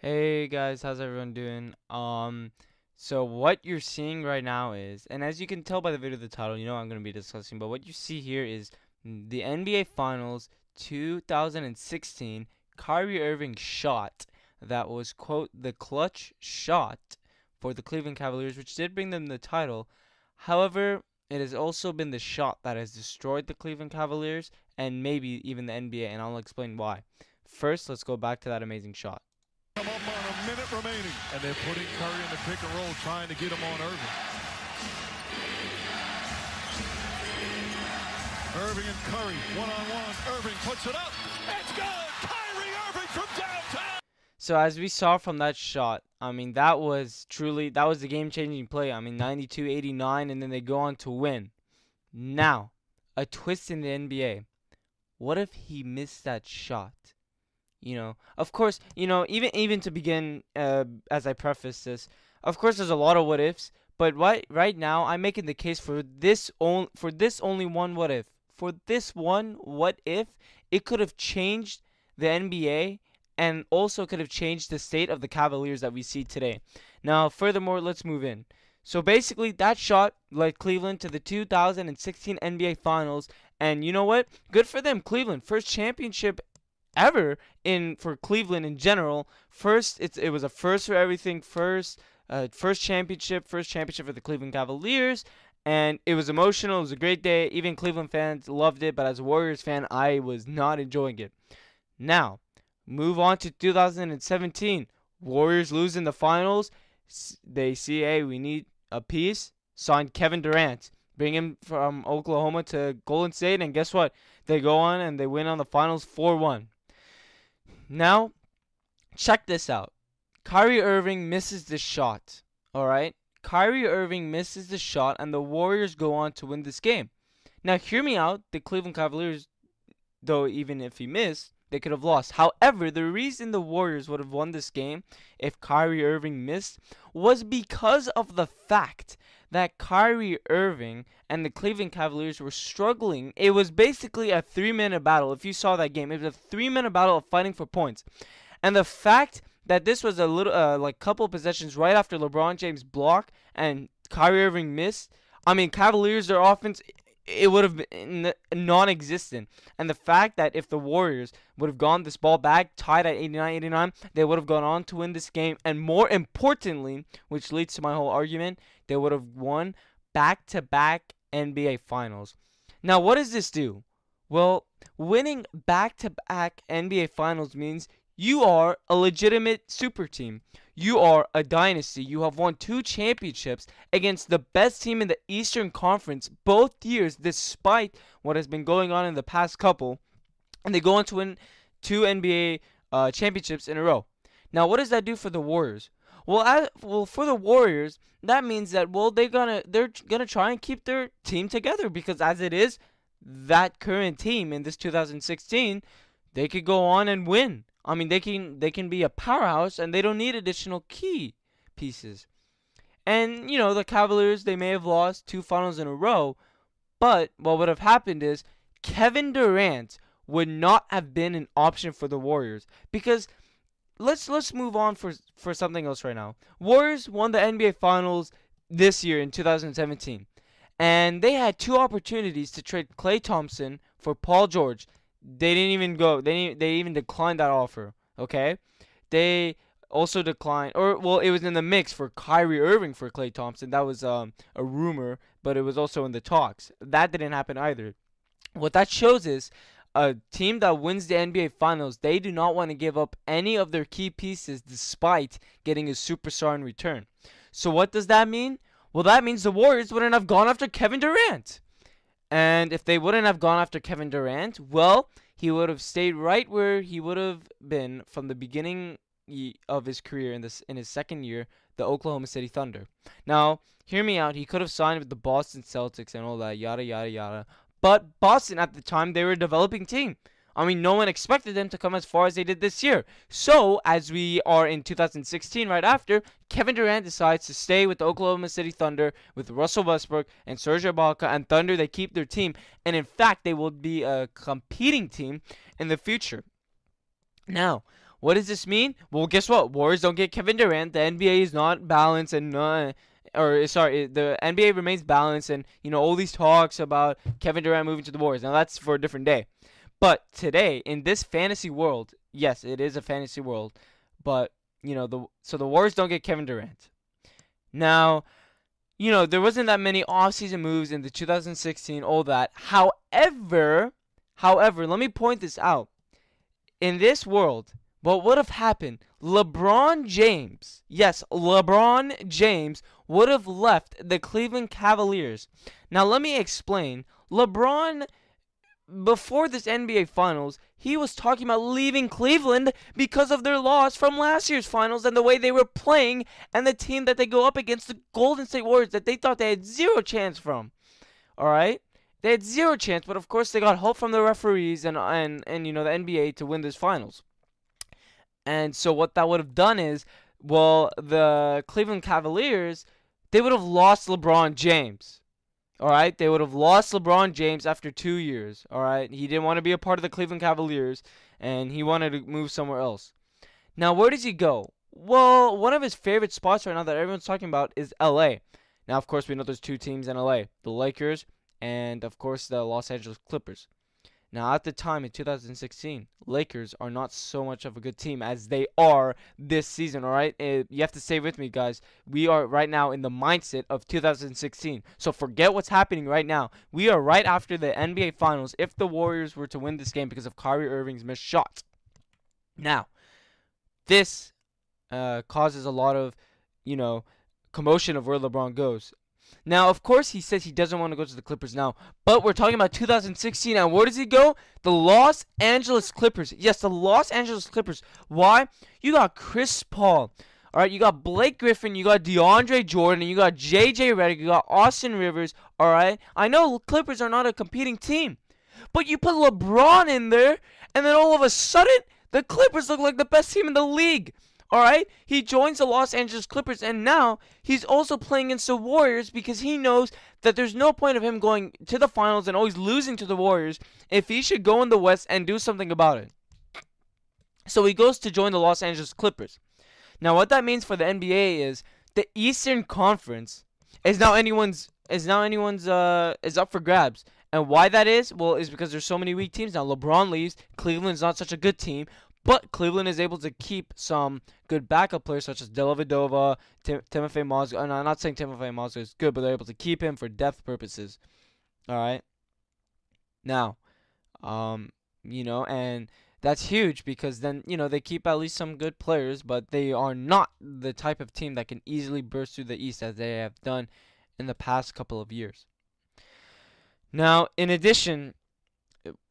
Hey guys, how's everyone doing? So what you're seeing right now is, and as you can tell by the video, the title, you know what I'm going to be discussing, but what you see here is the NBA Finals 2016 Kyrie Irving shot that was, quote, the clutch shot for the Cleveland Cavaliers, which did bring them the title. However, it has also been the shot that has destroyed the Cleveland Cavaliers and maybe even the NBA, and I'll explain why. First, let's go back to that amazing shot. Come up on a minute remaining. And they're putting Curry in the pick and roll, trying to get him on Irving. Irving and Curry, one-on-one. Irving puts it up. It's good! Kyrie Irving from downtown! So as we saw from that shot, I mean, that was the game-changing play. I mean, 92-89, and then they go on to win. Now, a twist in the NBA. What if he missed that shot? Of course, even to begin, as I preface this, of course, there's a lot of what ifs, but right now, I'm making the case for this only one what if. For this one what if, it could have changed the NBA and also could have changed the state of the Cavaliers that we see today. Now, furthermore, let's move in. So basically, that shot led Cleveland to the 2016 NBA Finals, and you know what? Good for them, Cleveland. First championship ever for Cleveland in general. It was a first for everything. First championship for the Cleveland Cavaliers, and it was emotional. It was a great day. Even Cleveland fans loved it, but as a Warriors fan, I was not enjoying it. Now, move on to 2017. Warriors lose in the finals. They see, hey, we need a piece. Signed Kevin Durant. Bring him from Oklahoma to Golden State, and guess what? They go on and they win on the finals 4-1. Now, check this out. Kyrie Irving misses the shot. Alright? Kyrie Irving misses the shot, and the Warriors go on to win this game. Now, hear me out. The Cleveland Cavaliers, though, even if he missed, they could have lost. However, the reason the Warriors would have won this game if Kyrie Irving missed was because of the fact that Kyrie Irving and the Cleveland Cavaliers were struggling. It was basically a 3-minute battle. If you saw that game, it was a 3-minute battle of fighting for points. And the fact that this was a little couple of possessions right after LeBron James block and Kyrie Irving missed. I mean, Cavaliers, their offense, it would have been non-existent. And the fact that if the Warriors would have gone this ball back, tied at 89-89, they would have gone on to win this game. And more importantly, which leads to my whole argument, they would have won back-to-back NBA Finals. Now, what does this do? Well, winning back-to-back NBA Finals means you are a legitimate super team. You are a dynasty. You have won 2 championships against the best team in the Eastern Conference both years, despite what has been going on in the past couple. And they go on to win 2 NBA championships in a row. Now, what does that do for the Warriors? Well, for the Warriors, that means that they're gonna try and keep their team together, because as it is, that current team in this 2016, they could go on and win. I mean, they can be a powerhouse, and they don't need additional key pieces. And, the Cavaliers, they may have lost 2 finals in a row, but what would have happened is Kevin Durant would not have been an option for the Warriors. Because let's move on for something else right now. Warriors won the NBA Finals this year in 2017. And they had 2 opportunities to trade Klay Thompson for Paul George. They didn't even go. They even declined that offer. Okay, they also declined, it was in the mix for Kyrie Irving for Klay Thompson. That was a rumor, but it was also in the talks. That didn't happen either. What that shows is a team that wins the NBA Finals, they do not want to give up any of their key pieces despite getting a superstar in return. So what does that mean? Well, that means the Warriors wouldn't have gone after Kevin Durant. And if they wouldn't have gone after Kevin Durant, well, he would have stayed right where he would have been from the beginning of his career in his second year, the Oklahoma City Thunder. Now, hear me out. He could have signed with the Boston Celtics and all that, yada, yada, yada. But Boston, at the time, they were a developing team. I mean, no one expected them to come as far as they did this year. So, as we are in 2016, right after, Kevin Durant decides to stay with the Oklahoma City Thunder with Russell Westbrook and Serge Ibaka, and Thunder, they keep their team. And in fact, they will be a competing team in the future. Now, What does this mean? Well, guess what? Warriors don't get Kevin Durant. The NBA is not balanced, and the NBA remains balanced, and all these talks about Kevin Durant moving to the Warriors. Now that's for a different day. But today, in this fantasy world, yes, it is a fantasy world, but the Warriors don't get Kevin Durant. Now, there wasn't that many offseason moves in the 2016, all that. However, let me point this out. In this world, what would have happened? LeBron James, yes, LeBron James would have left the Cleveland Cavaliers. Now, let me explain. LeBron, before this NBA Finals, he was talking about leaving Cleveland because of their loss from last year's Finals and the way they were playing and the team that they go up against, the Golden State Warriors, that they thought they had zero chance from. All right? They had zero chance, but of course they got help from the referees and the NBA to win this Finals. And so what that would have done is, well, the Cleveland Cavaliers, they would have lost LeBron James. All right? They would have lost LeBron James after 2 years. All right? He didn't want to be a part of the Cleveland Cavaliers, and he wanted to move somewhere else. Now, where does he go? Well, one of his favorite spots right now that everyone's talking about is LA. Now, of course, we know there's two teams in LA, the Lakers and, of course, the Los Angeles Clippers. Now, at the time in 2016, Lakers are not so much of a good team as they are this season, all right? You have to stay with me, guys. We are right now in the mindset of 2016. So forget what's happening right now. We are right after the NBA Finals if the Warriors were to win this game because of Kyrie Irving's missed shots. Now, this causes a lot of, commotion of where LeBron goes. Now, of course, he says he doesn't want to go to the Clippers now, but we're talking about 2016, and where does he go? The Los Angeles Clippers. Yes, the Los Angeles Clippers. Why? You got Chris Paul. All right, you got Blake Griffin, you got DeAndre Jordan, and you got J.J. Redick, you got Austin Rivers. All right, I know Clippers are not a competing team, but you put LeBron in there, and then all of a sudden, the Clippers look like the best team in the league. Alright? He joins the Los Angeles Clippers, and now he's also playing against the Warriors because he knows that there's no point of him going to the finals and always losing to the Warriors if he should go in the West and do something about it. So he goes to join the Los Angeles Clippers. Now, what that means for the NBA is the Eastern Conference is now is up for grabs. And why that is? Well, is because there's so many weak teams now. LeBron leaves. Cleveland's not such a good team. But Cleveland is able to keep some good backup players such as Dellavedova, Timofey Mozgov. And I'm not saying Timofey Mozgov is good, but they're able to keep him for depth purposes. All right. Now, and that's huge because then, they keep at least some good players, but they are not the type of team that can easily burst through the East as they have done in the past couple of years. Now, in addition,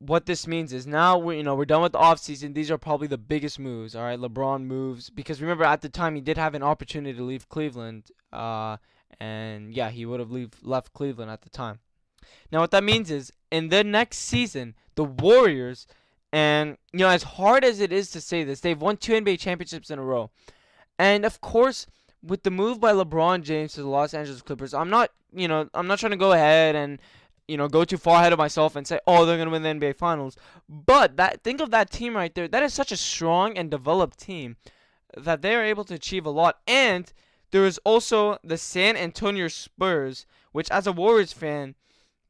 what this means is now we're done with the offseason. These are probably the biggest moves. All right, LeBron moves because remember at the time he did have an opportunity to leave Cleveland, and yeah, he would have left Cleveland at the time. Now what that means is in the next season, the Warriors, and as hard as it is to say this, they've won 2 NBA championships in a row, and of course with the move by LeBron James to the Los Angeles Clippers, I'm not trying to go ahead and go too far ahead of myself and say, oh, they're going to win the NBA Finals. But think of that team right there. That is such a strong and developed team that they are able to achieve a lot. And there is also the San Antonio Spurs, which as a Warriors fan,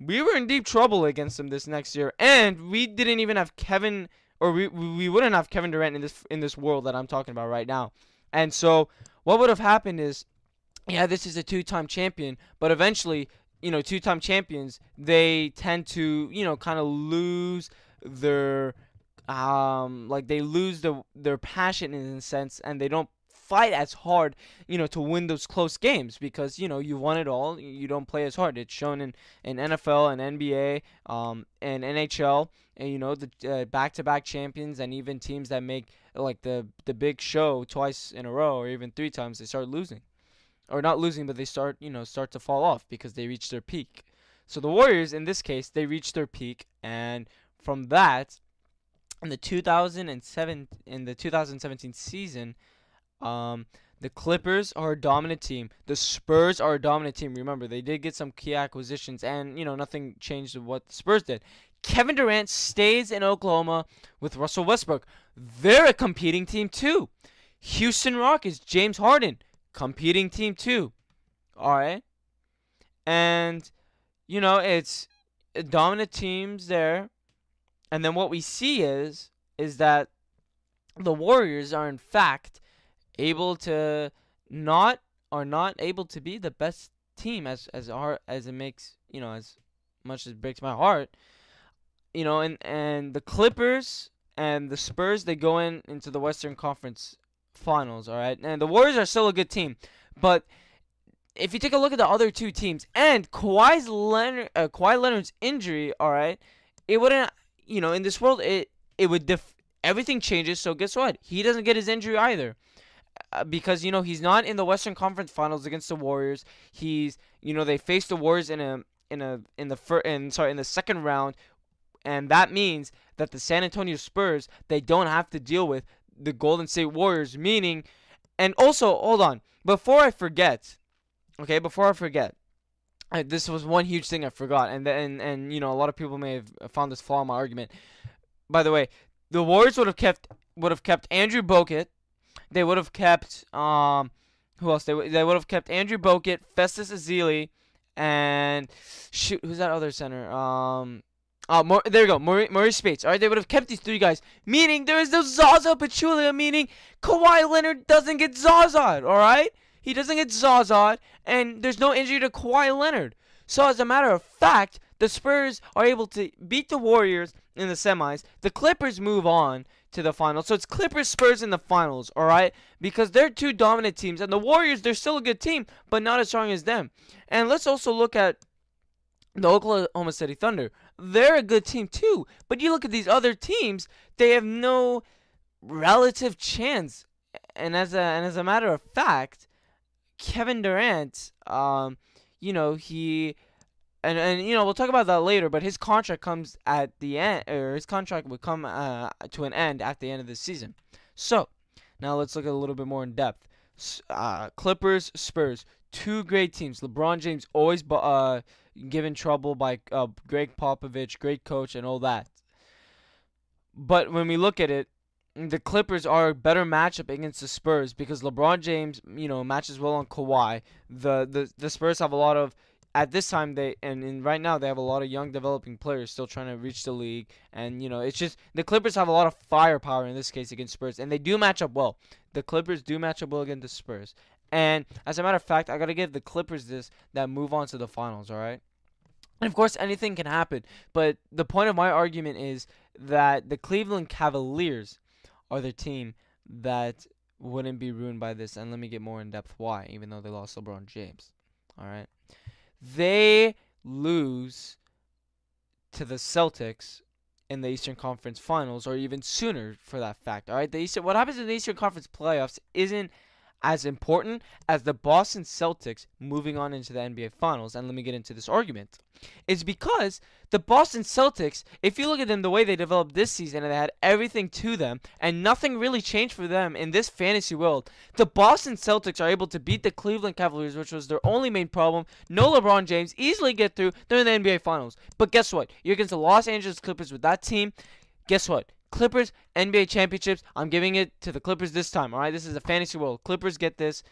we were in deep trouble against them this next year. And we didn't even have Kevin, or we wouldn't have Kevin Durant in this world that I'm talking about right now. And so what would have happened is, yeah, this is a 2-time champion, but eventually 2-time champions, they tend to, kind of lose their, they lose their passion in a sense, and they don't fight as hard, to win those close games because, you won it all. You don't play as hard. It's shown in NFL and NBA, and NHL, and, the back-to-back champions and even teams that make, like, the big show twice in a row or even 3 times, they start losing. Or not losing, but they start to fall off because they reach their peak. So the Warriors, in this case, they reached their peak, and from that, in the 2017 season, the Clippers are a dominant team. The Spurs are a dominant team. Remember, they did get some key acquisitions, and nothing changed with what the Spurs did. Kevin Durant stays in Oklahoma with Russell Westbrook. They're a competing team too. Houston Rockets, James Harden, competing team too. All right. And, it's dominant teams there. And then what we see is that the Warriors are in fact able to not are not able to be the best team as hard as it makes, as much as it breaks my heart. And the Clippers and the Spurs, they go into the Western Conference Finals, all right? And the Warriors are still a good team, but if you take a look at the other two teams and Kawhi Leonard's injury, all right, it wouldn't, in this world, it would everything changes. So guess what? He doesn't get his injury either, because he's not in the Western Conference Finals against the Warriors. They face the Warriors in the second round, and that means that the San Antonio Spurs, they don't have to deal with the Golden State Warriors. Meaning, and also hold on, before I forget. Okay, this was one huge thing I forgot, and a lot of people may have found this flaw in my argument. By the way, the Warriors would have kept Andrew Bogut. They would have kept who else? They would have kept Andrew Bogut, Festus Ezeli, and shoot, who's that other center? There you go, Maurice Spates. All right, they would have kept these three guys, meaning there is no Zaza Pachulia, meaning Kawhi Leonard doesn't get Zaza'd. All right. He doesn't get Zaza'd, and there's no injury to Kawhi Leonard. So, as a matter of fact, the Spurs are able to beat the Warriors in the semis. The Clippers move on to the finals. So, it's Clippers-Spurs in the finals, all right? Because they're two dominant teams. And the Warriors, they're still a good team, but not as strong as them. And let's also look at the Oklahoma City Thunder. They're a good team, too. But you look at these other teams, they have no relative chance. And as a matter of fact, Kevin Durant, he we'll talk about that later, but his contract comes at the end, or his contract would come to an end at the end of the season. So, now let's look at a little bit more in depth. Clippers, Spurs, two great teams. LeBron James always given trouble by Greg Popovich, great coach, and all that. But when we look at it, the Clippers are a better matchup against the Spurs because LeBron James, matches well on Kawhi. The Spurs have a lot of, at this time, right now they have a lot of young developing players still trying to reach the league, and it's just the Clippers have a lot of firepower in this case against Spurs, and they do match up well. The Clippers do match up well against the Spurs, and as a matter of fact, I gotta give the Clippers that move on to the finals. All right. And of course, anything can happen, but the point of my argument is that the Cleveland Cavaliers are the team that wouldn't be ruined by this. And let me get more in depth why, even though they lost LeBron James. All right. They lose to the Celtics in the Eastern Conference Finals, or even sooner for that fact. All right. What happens in the Eastern Conference playoffs isn't as important as the Boston Celtics moving on into the NBA Finals. And let me get into this argument. It's because the Boston Celtics, if you look at them the way they developed this season, and they had everything to them, and nothing really changed for them in this fantasy world, the Boston Celtics are able to beat the Cleveland Cavaliers, which was their only main problem. No LeBron James, easily get through. They're in the NBA Finals. But guess what? You're against the Los Angeles Clippers with that team. Guess what? Clippers, NBA championships. I'm giving it to the Clippers this time. All right, this is a fantasy world. Clippers get this.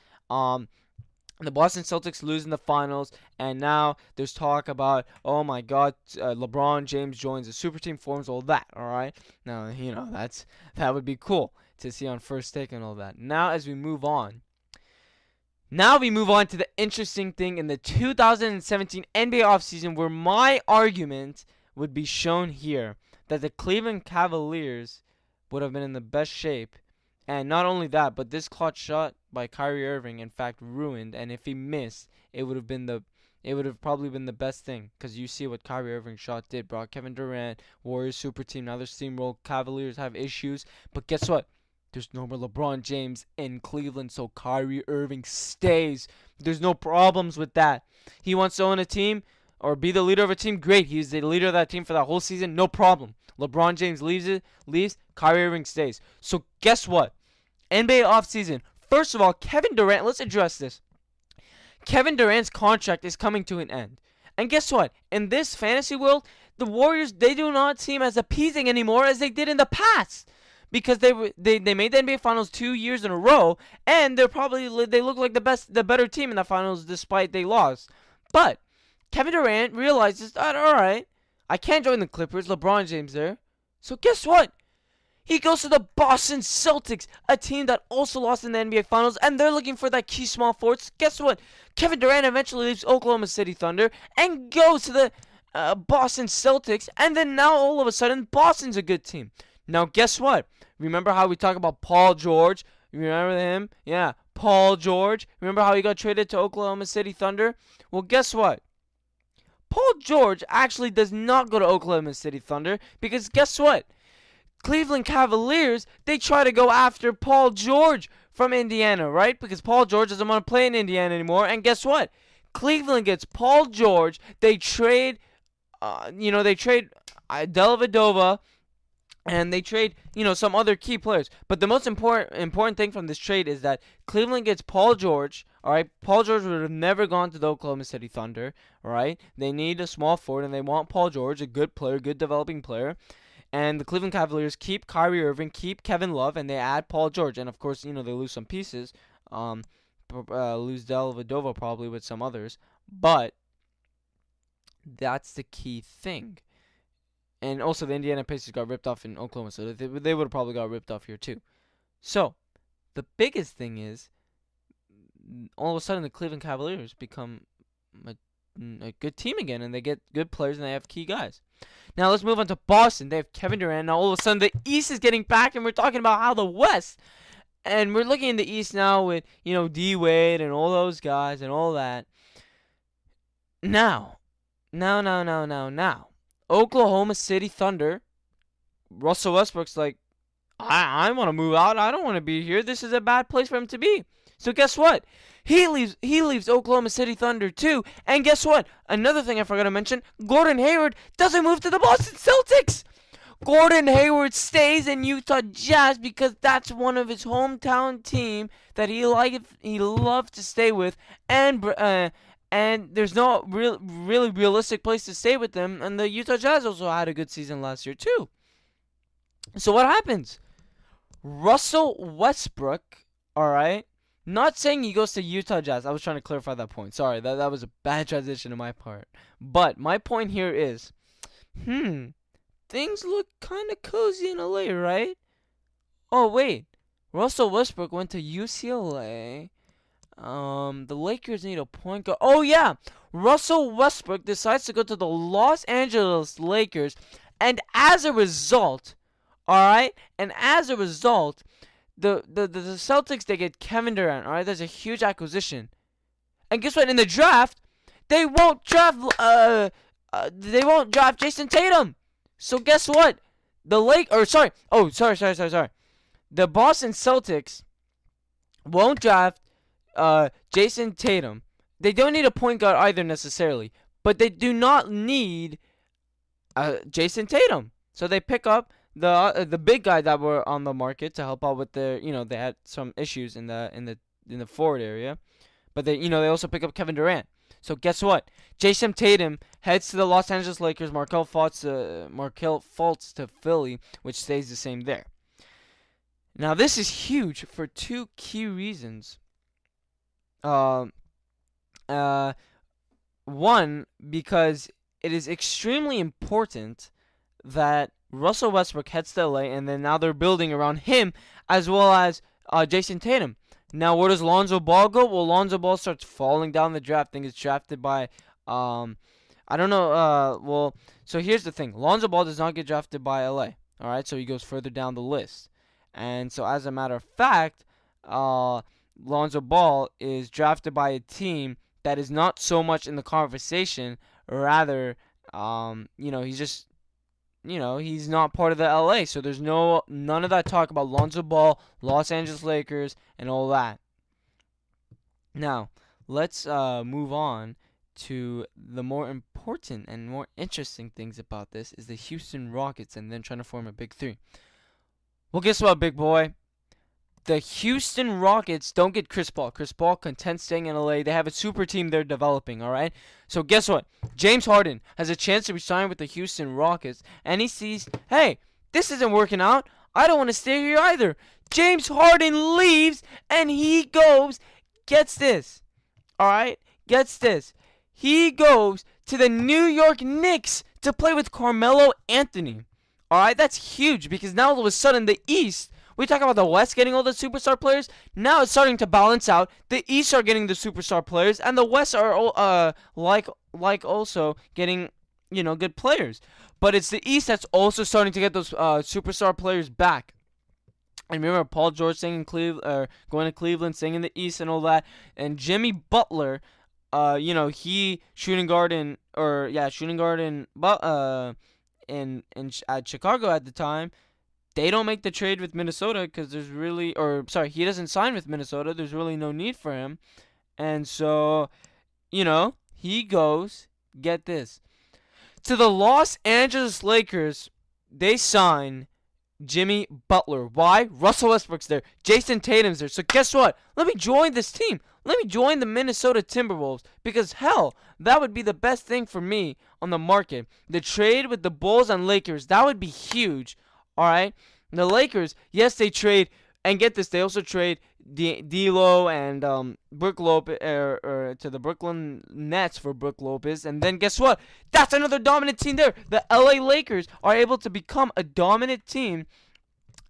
The Boston Celtics lose in the finals, and now there's talk about, oh my God, LeBron James joins the super team, forms all that. All right, now that would be cool to see on First Take and all that. Now as we move on. Now we move on to the interesting thing in the 2017 NBA offseason, where my argument would be shown here. That the Cleveland Cavaliers would have been in the best shape. And not only that, but this clutch shot by Kyrie Irving, in fact, ruined. And if he missed, it would have probably been the best thing. Because you see what Kyrie Irving's shot did. Brought Kevin Durant, Warriors super team. Now they're steamrolled. Cavaliers have issues. But guess what? There's no more LeBron James in Cleveland, so Kyrie Irving stays. There's no problems with that. He wants to own a team or be the leader of a team. Great. He's the leader of that team for that whole season. No problem. LeBron James leaves, Kyrie Irving stays. So guess what? NBA offseason. First of all, Kevin Durant, let's address this. Kevin Durant's contract is coming to an end. And guess what? In this fantasy world, the Warriors, they do not seem as appeasing anymore as they did in the past. Because they made the NBA Finals 2 years in a row, and they look like the better team in the finals despite they lost. But Kevin Durant realizes that, all right, I can't join the Clippers. LeBron James there, so guess what? He goes to the Boston Celtics, a team that also lost in the NBA Finals, and they're looking for that key small forward. So guess what? Kevin Durant eventually leaves Oklahoma City Thunder and goes to the Boston Celtics, and then now all of a sudden Boston's a good team. Now guess what? Remember how we talk about Paul George? You remember him? Yeah, Paul George. Remember how he got traded to Oklahoma City Thunder? Well, guess what? Paul George actually does not go to Oklahoma City Thunder because guess what? Cleveland Cavaliers, they try to go after Paul George from Indiana, right? Because Paul George doesn't want to play in Indiana anymore. And guess what? Cleveland gets Paul George. They trade, Dellavedova, and they trade, some other key players. But the most important thing from this trade is that Cleveland gets Paul George. All right, Paul George would have never gone to the Oklahoma City Thunder. All right, they need a small forward, and they want Paul George, a good player, good developing player. And the Cleveland Cavaliers keep Kyrie Irving, keep Kevin Love, and they add Paul George. And of course, they lose some pieces. Lose Dellavedova probably with some others. But that's the key thing. And also, the Indiana Pacers got ripped off in Oklahoma, so they would have probably got ripped off here too. So, the biggest thing is, all of a sudden, the Cleveland Cavaliers become a good team again, and they get good players, and they have key guys. Now, let's move on to Boston. They have Kevin Durant. Now, all of a sudden, the East is getting back, and we're talking about how the West, and we're looking in the East now with, D-Wade and all those guys and all that. Now. Oklahoma City Thunder, Russell Westbrook's like, I want to move out. I don't want to be here. This is a bad place for him to be. So guess what? He leaves Oklahoma City Thunder too. And guess what? Another thing I forgot to mention, Gordon Hayward doesn't move to the Boston Celtics. Gordon Hayward stays in Utah Jazz because that's one of his hometown team that he loves to stay with, and there's no really realistic place to stay with them. And the Utah Jazz also had a good season last year too. So what happens? Russell Westbrook, all right? Not saying he goes to Utah Jazz. I was trying to clarify that point. Sorry, that was a bad transition on my part. But my point here is, things look kind of cozy in LA, right? Oh, wait. Russell Westbrook went to UCLA. The Lakers need a point guard. Oh, yeah. Russell Westbrook decides to go to the Los Angeles Lakers. And as a result, the Celtics, they get Kevin Durant. All right, that's a huge acquisition. And guess what? In the draft, they won't draft Jason Tatum. So guess what? The Boston Celtics won't draft Jason Tatum. They don't need a point guard either necessarily, but they do not need Jason Tatum. So they pick up the big guy that were on the market to help out with their, they had some issues in the forward area, but they also pick up Kevin Durant. So guess what? Jason Tatum heads to the Los Angeles Lakers. Markelle Fultz to Philly, which stays the same there. Now this is huge for two key reasons. One, because it is extremely important that Russell Westbrook heads to LA, and then now they're building around him as well as Jason Tatum. Now, where does Lonzo Ball go? Well, Lonzo Ball starts falling down the draft. I think it's drafted by, I don't know. So here's the thing. Lonzo Ball does not get drafted by LA. All right, so he goes further down the list. And so as a matter of fact, Lonzo Ball is drafted by a team that is not so much in the conversation. Rather, he's just, he's not part of the LA. So there's none of that talk about Lonzo Ball, Los Angeles Lakers, and all that. Now, let's move on to the more important and more interesting things about this is the Houston Rockets and then trying to form a big three. Well, guess what, big boy? the Houston Rockets don't get Chris Paul. Chris Paul content staying in LA. They have a super team they're developing, all right? So guess what? James Harden has a chance to resign with the Houston Rockets, and he sees, hey, this isn't working out. I don't want to stay here either. James Harden leaves, and he goes, gets this, all right? Gets this. He goes to the New York Knicks to play with Carmelo Anthony. All right, that's huge because now all of a sudden the East, we talk about the West getting all the superstar players. Now it's starting to balance out. The East are getting the superstar players, and the West are like also getting good players. But it's the East that's also starting to get those superstar players back. And remember Paul George singing going to Cleveland, singing the East and all that, and Jimmy Butler. He shooting guard in at Chicago at the time. They don't make the trade with Minnesota because he doesn't sign with Minnesota. There's really no need for him, and so, he goes, get this, to the Los Angeles Lakers. They sign Jimmy Butler. Why? Russell Westbrook's there. Jason Tatum's there. So guess what? Let me join this team. Let me join the Minnesota Timberwolves because, hell, that would be the best thing for me on the market. The trade with the Bulls and Lakers, that would be huge. All right? The Lakers, yes, they trade. And get this, they also trade D'Lo and Brook Lopez to the Brooklyn Nets for Brook Lopez. And then guess what? That's another dominant team there. The LA Lakers are able to become a dominant team.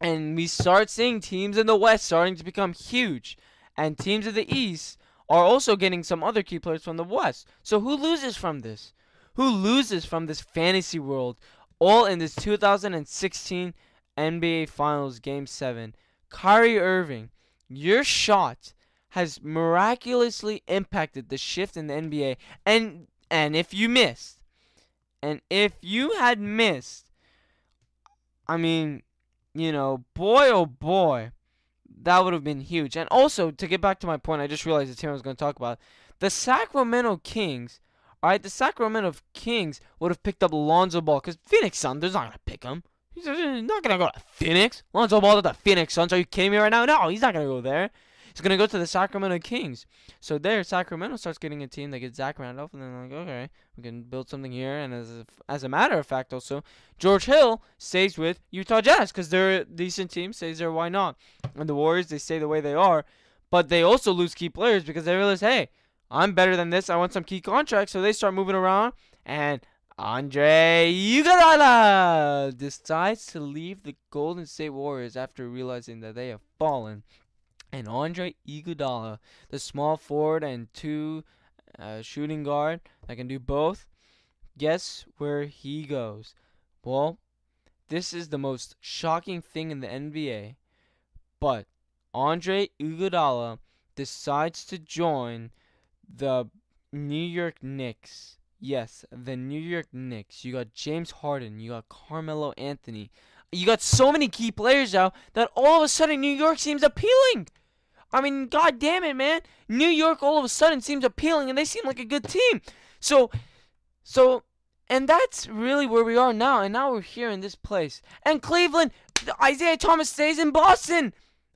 And we start seeing teams in the West starting to become huge. And teams in the East are also getting some other key players from the West. So who loses from this? Who loses from this fantasy world? All in this 2016 NBA Finals Game 7. Kyrie Irving, your shot has miraculously impacted the shift in the NBA. And if you had missed, I mean, boy oh boy, that would have been huge. And also, to get back to my point, I just realized the team I was going to talk about. The Sacramento Kings, alright, would have picked up Lonzo Ball. Because Phoenix Suns, they're not going to pick him. He's not going to go to Phoenix. Lonzo Ball to the Phoenix Suns. Are you kidding me right now? No, he's not going to go there. He's going to go to the Sacramento Kings. So there, Sacramento starts getting a team that gets Zach Randolph. And then they're like, okay, we can build something here. And as a matter of fact, also, George Hill stays with Utah Jazz because they're a decent team. Stays there, why not? And the Warriors, they stay the way they are. But they also lose key players because they realize, hey, I'm better than this. I want some key contracts. So they start moving around. And Andre Iguodala decides to leave the Golden State Warriors after realizing that they have fallen. And Andre Iguodala, the small forward and shooting guard that can do both, guess where he goes? Well, this is the most shocking thing in the NBA, but Andre Iguodala decides to join the New York Knicks. Yes, the New York Knicks. You got James Harden. You got Carmelo Anthony. You got so many key players now that all of a sudden New York seems appealing. I mean, god damn it, man. New York all of a sudden seems appealing and they seem like a good team. So, and that's really where we are now. And now we're here in this place. And Cleveland, Isaiah Thomas stays in Boston.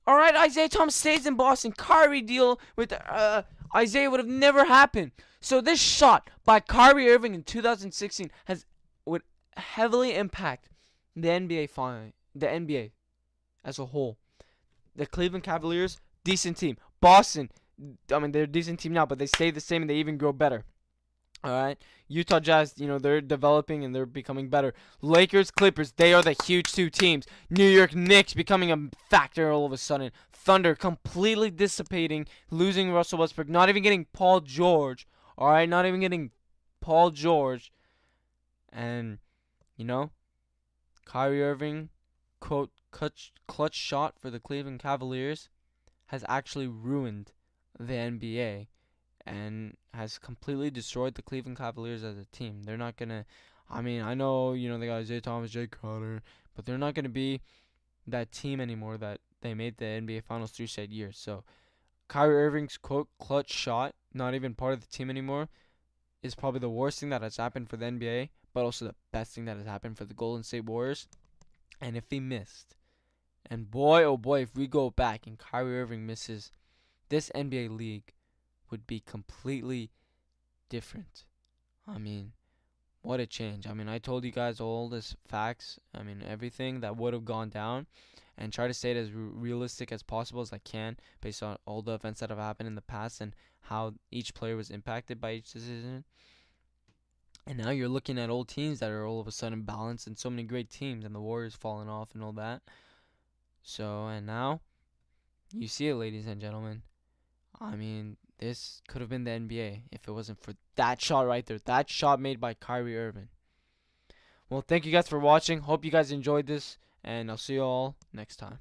All right, Isaiah Thomas stays in Boston. Kyrie deal with Isaiah would have never happened. So this shot by Kyrie Irving in 2016 would heavily impact the NBA as a whole. The Cleveland Cavaliers, decent team. Boston, I mean, they're a decent team now, but they stay the same and they even grow better. All right. Utah Jazz, they're developing and they're becoming better. Lakers, Clippers, they are the huge two teams. New York Knicks becoming a factor all of a sudden. Thunder completely dissipating, losing Russell Westbrook, not even getting Paul George. All right, not even getting Paul George. And, Kyrie Irving, quote, clutch shot for the Cleveland Cavaliers has actually ruined the NBA and has completely destroyed the Cleveland Cavaliers as a team. They're not going to, I know, they got Isaiah Thomas, Jay Crowder, but they're not going to be that team anymore that they made the NBA Finals 3 straight years. So, Kyrie Irving's, quote, clutch shot, not even part of the team anymore, is probably the worst thing that has happened for the NBA, but also the best thing that has happened for the Golden State Warriors. And if he missed, And boy, oh boy, if we go back and Kyrie Irving misses, this NBA league would be completely different. I mean, what a change. I mean, I told you guys all this facts. I mean, everything that would have gone down, and try to stay it as realistic as possible as I can based on all the events that have happened in the past and how each player was impacted by each decision. And now you're looking at old teams that are all of a sudden balanced and so many great teams and the Warriors falling off and all that. So, and now you see it, ladies and gentlemen. I mean, this could have been the NBA if it wasn't for that shot right there. That shot made by Kyrie Irving. Well, thank you guys for watching. Hope you guys enjoyed this, and I'll see you all next time.